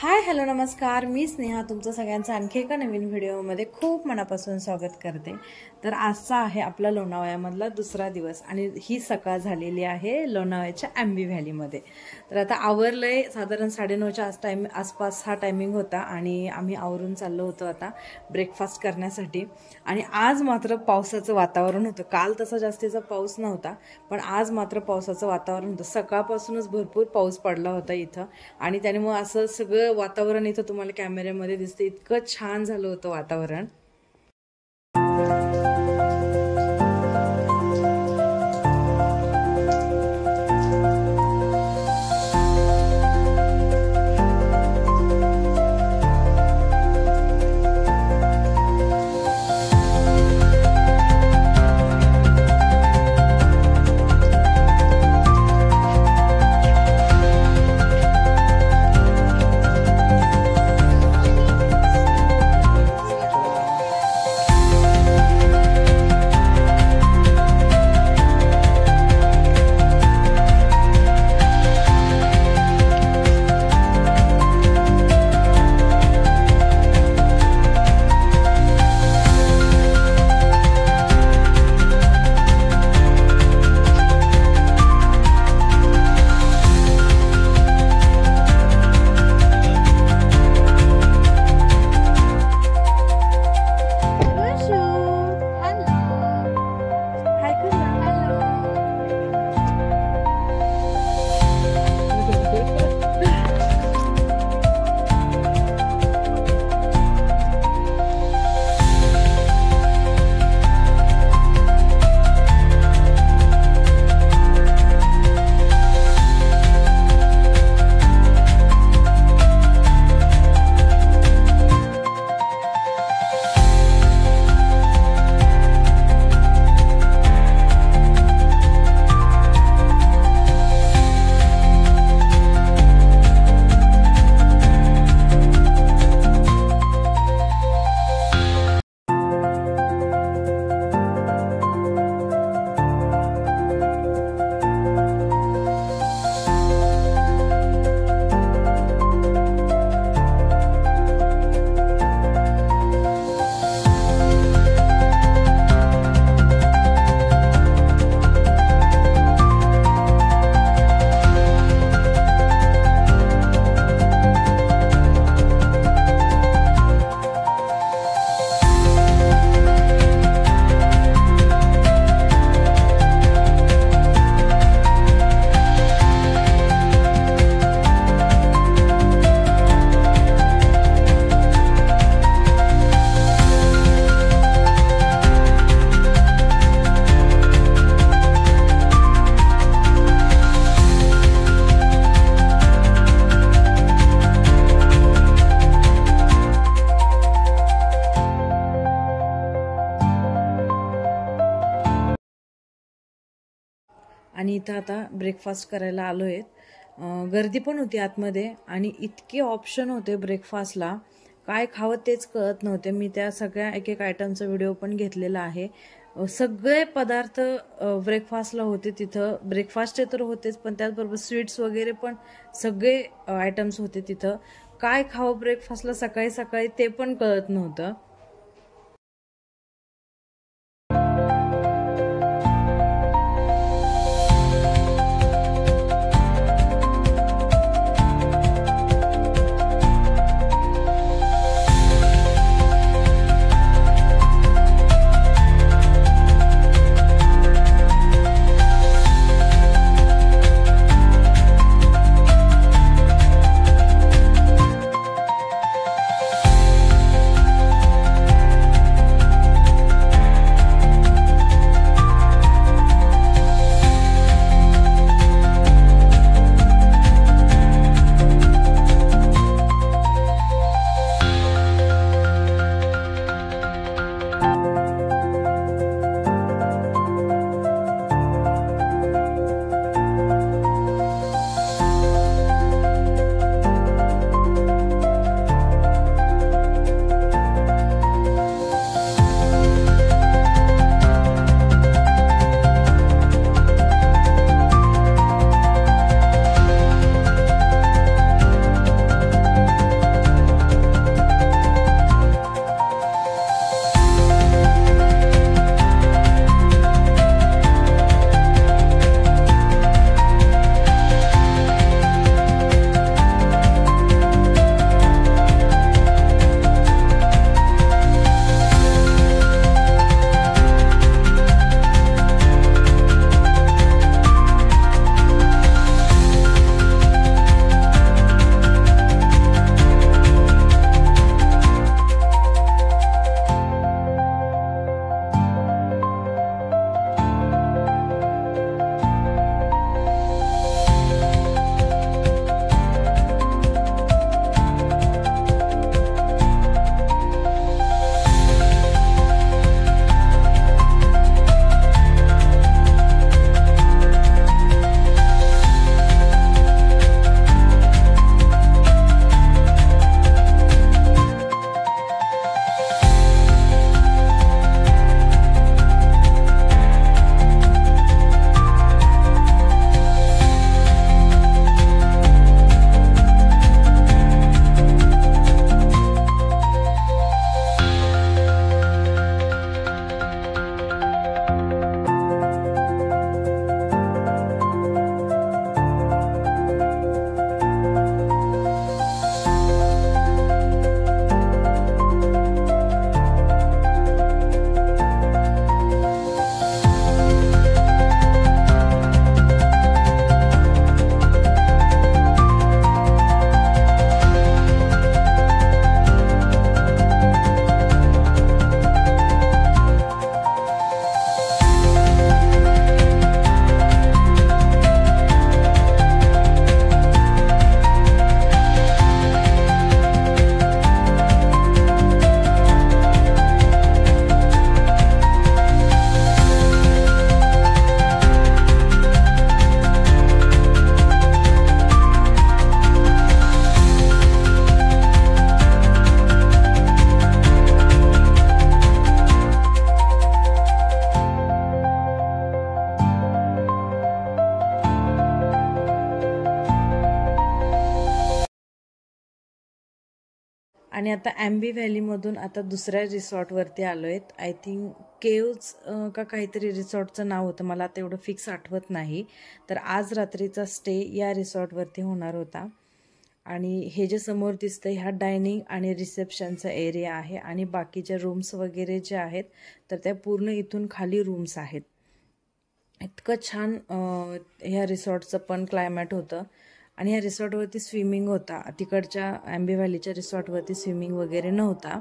Hi hello नमस्कार, मी स्नेहा तुमचं सगळ्यांचं आणखी एका नवीन व्हिडिओमध्ये खूप मनापासून स्वागत करते। तर आजचा आहे आपला लोणावळ्यामधला दुसरा दिवस आणि ही सकाळ झालेली आहे लोणावळ्याच्या एमबी व्हॅलीमध्ये। तर आता आवरलंय, साधारण 9:30च्या आसपास हा टायमिंग होता आणि आम्ही आवरून चाललो होतो आता ब्रेकफास्ट करण्यासाठी। आणि आज मात्र पावसाचं वातावरण होतं। काल तसा जास्तीचा पाऊस नव्हता, पण आज मात्र पावसाचं वातावरण होतं। सकाळपासूनच भरपूर पाऊस पडला होता इथं आणि त्यामुळे असं सगळं वातावरण इथं तुम्हाला कॅमेऱ्यामध्ये दिसते, इतकं छान झालं होतं वातावरण। आणि इथं आता ब्रेकफास्ट करायला आलो आहेत। गर्दी पण होती आतमध्ये आणि इतके ऑप्शन होते ब्रेकफास्टला, काय खावं तेच कळत नव्हते। मी त्या सगळ्या एक एक आयटमचा व्हिडिओ पण घेतलेला आहे। सगळे पदार्थ ब्रेकफास्टला होते तिथं। ब्रेकफास्टचे तर होतेच, पण त्याचबरोबर स्वीट्स वगैरे पण सगळे आयटम्स होते तिथं। काय खावं ब्रेकफास्टला सकाळी सकाळी ते पण कळत नव्हतं। आणि आता ॲम्बी व्हॅलीमधून आता दुसऱ्या रिसॉर्टवरती आलो आहेत. आय थिंक केव्ज का काहीतरी रिसॉर्टचं नाव होतं, मला आता एवढं फिक्स आठवत नाही. तर आज रात्रीचा स्टे या रिसॉर्टवरती होणार होता. आणि हे जे समोर दिसतं ह्या डायनिंग आणि रिसेप्शनचा एरिया आहे आणि बाकीच्या रूम्स वगैरे जे आहेत तर त्या पूर्ण इथून खाली रूम्स आहेत. इतकं छान ह्या रिसॉर्टचं पण क्लायमेट होतं. आणि ह्या रिसॉर्टवरती स्विमिंग होता. तिकडच्या ॲम्बी व्हॅलीच्या रिसॉर्टवरती स्विमिंग वगैरे नव्हता.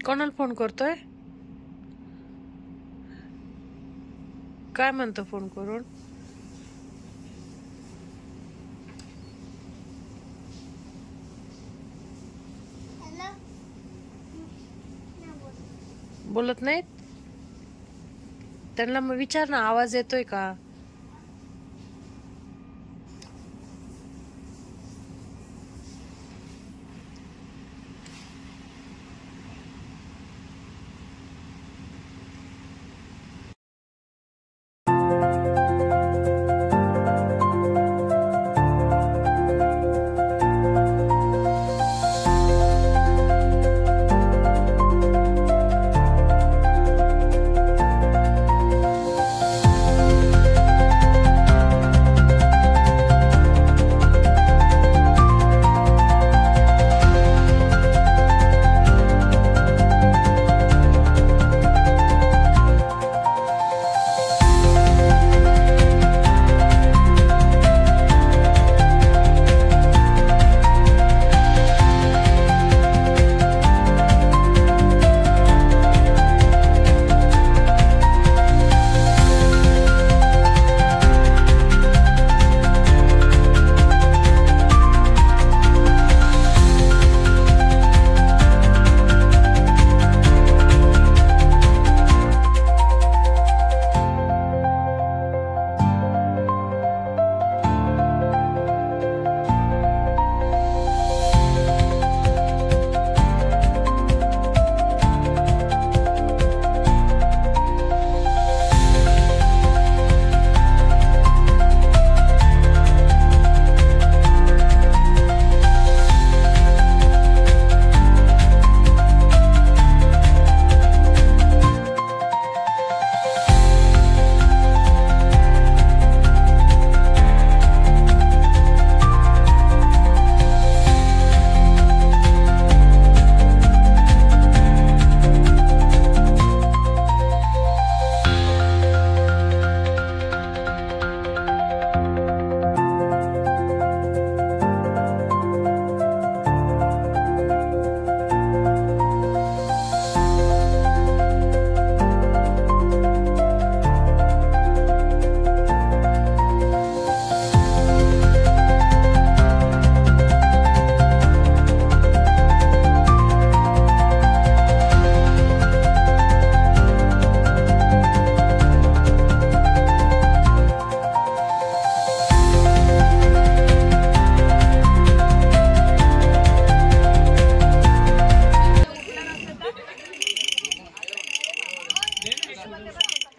कोणाला फोन करतोय? काय म्हणतो फोन करून? बोलत नाहीत? त्यांना मग विचार ना, आवाज येतोय का?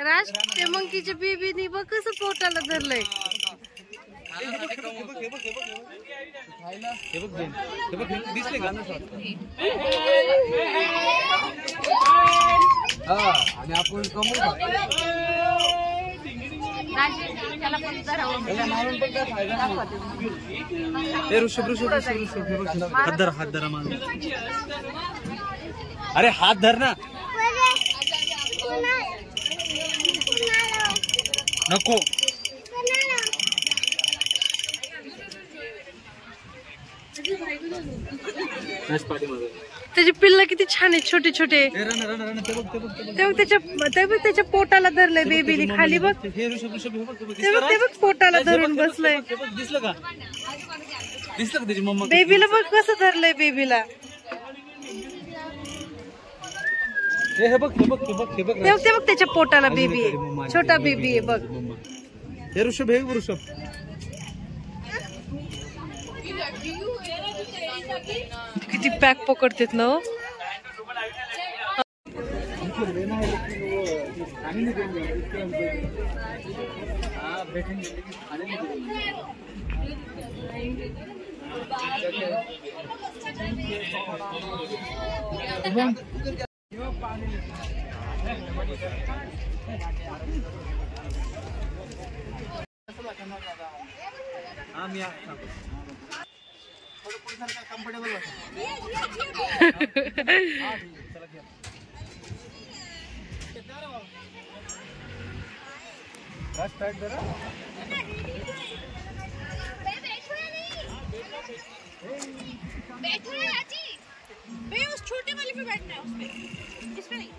राज ते मंकीच्या बेबीनी बघ कसं पोटाला धरलंय. आणि आपण कमवू हात धर, हात धरा. अरे हात धर ना. नको. त्याची पिल्ल किती छान आहे, छोटे छोटे. ते बघ त्याच्या पोटाला धरलंय बेबीनी, खाली बघ. ते बघ पोटाला धरून बसलंय. दिसलं का त्याची मम्मा? बेबीला बघ कसं धरलंय बेबीला. हे बघ ते बघ त्याच्या पोटाला बेबी आहे, छोटा बेबी आहे बघ. हे ऋषभ, हे ऋषभ. किती पॅक पकडतात ना. कम्फर्टेबल बैठो ना चाची, बे उस छोटे वाले पे बैठना है, उसपे, इसपे नहीं।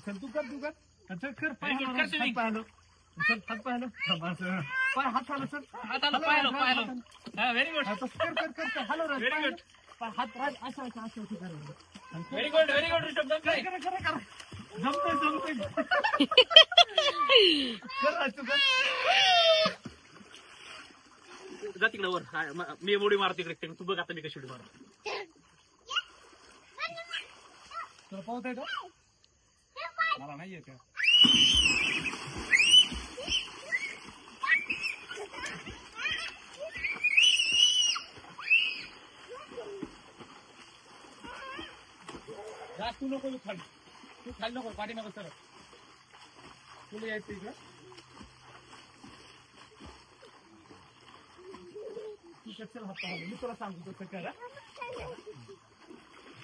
चल तू कर चल कर पाहिलं चल हात पाहिलं हात आलं चल पाहिलं व्हेरी गुड कर हॅलो व्हेरी गुड हात असं व्हेरी गुड ऋषभ जमतंय जा तिकडे वर. मी उडी मारतो तिकडे, तू बघ आता मी कशी उडी मारतो. तुला पावत आहे का? मला नाही येत. जास्त तू नको, तू खाली नको, पाठी नको सर. तुला यायचं इकडं. तू चल हात पाहिलं, मी तुला सांगतो तसं कर.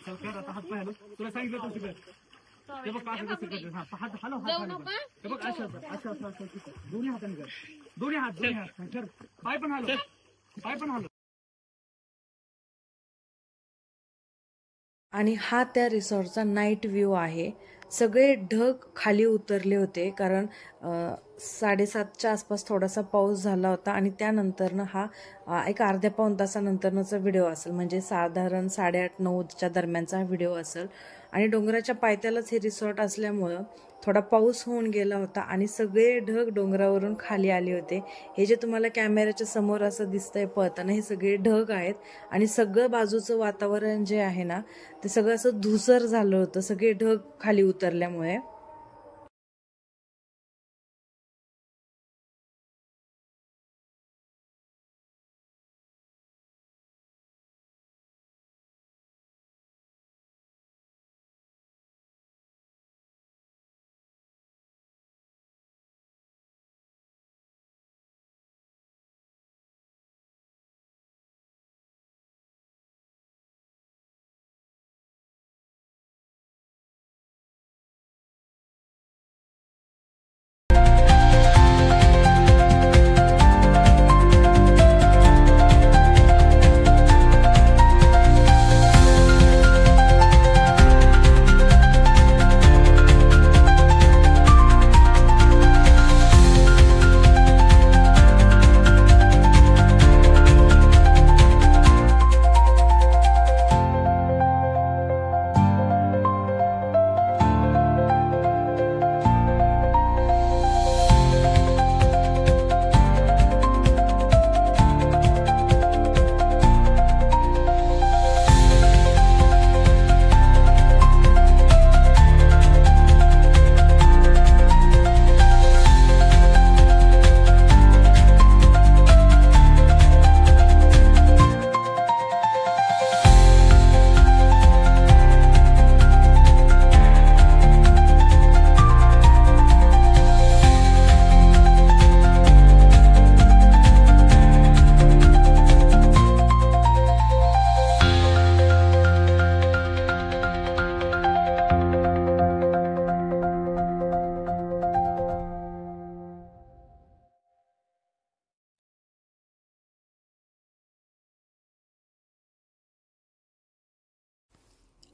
चल कर आता हात पाहिलं, तुला सांगितलं तसं कर. ते बघ असं कसं करते. हात हॅलो ते बघ असं दोन्ही हाताने कर. दोन्ही हात कर. पाय पण हॅलो. आणि हा त्या रिसॉर्टचा नाईट व्ह्यू आहे. सगळे ढग खाली उतरले होते, कारण 7:30च्या आसपास थोडासा पाऊस झाला होता. आणि त्यानंतरनं हा एक अर्ध्या पाऊण तासानंतरचा व्हिडिओ असेल, म्हणजे साधारण 8:30-9च्या दरम्यानचा हा व्हिडिओ असेल. आणि डोंगराच्या पायथ्यालाच हे रिसॉर्ट असल्यामुळं थोडा पाऊस होऊन गेला होता आणि सगळे ढग डोंगरावरून खाली आले होते. हे जे तुम्हाला कॅमेऱ्याच्या समोर असं दिसतंय पळताना, हे सगळे ढग आहेत. आणि सगळं बाजूचं वातावरण जे आहे ना, ते सगळं असं धुसर झालं होतं, सगळे ढग खाली उतरल्यामुळे.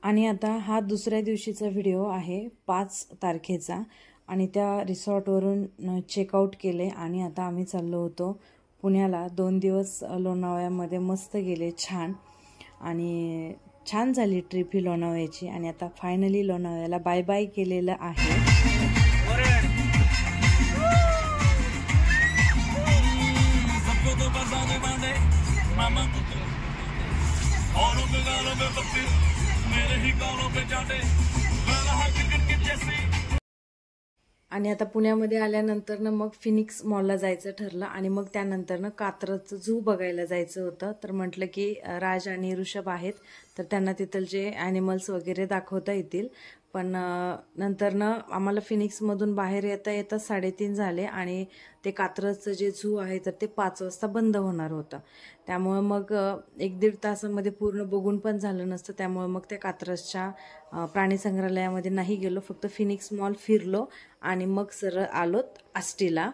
आणि आता हा दुसऱ्या दिवशीचा व्हिडिओ आहे 5 तारखेचा आणि त्या रिसॉर्टवरून चेकआउट केले आणि आता आम्ही चाललो होतो पुण्याला. 2 दिवस लोणावळ्यामध्ये मस्त गेले, छान. आणि छान झाली ट्रिप ही लोणावळ्याची. आणि आता फायनली लोणावळ्याला बाय बाय केलेलं आहे. आणि आता पुण्यामध्ये आल्यानंतर मग फिनिक्स मॉलला जायचं ठरलं आणि मग त्यानंतर कात्रजचं झू बघायला जायचं होतं. तर म्हटलं की राज आणि ऋषभ आहेत तर त्यांना तिथलचे ॲनिमल्स वगैरे दाखवता येतील. पण नंतर आम्हाला फिनिक्समधून बाहेर येता येता 3:30 झाले आणि ते कात्रजचं जे झू आहे तर ते 5 वाजता बंद होणार होतं. त्यामुळं मग 1-1.5 तासामध्ये पूर्ण बघून पण झालं नसतं. त्यामुळं मग त्या कात्रजच्या प्राणी संग्रहालयामध्ये नाही गेलो, फक्त फिनिक्स मॉल फिरलो आणि मग सरळ आलोत आष्टीला.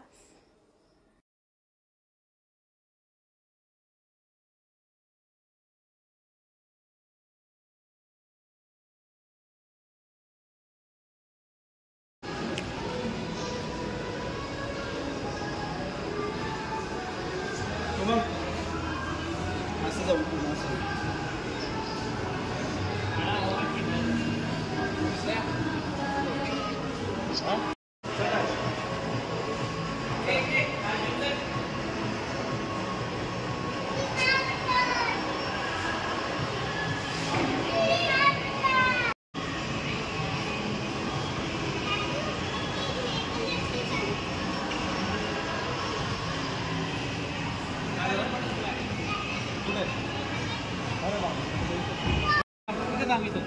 सांगितलं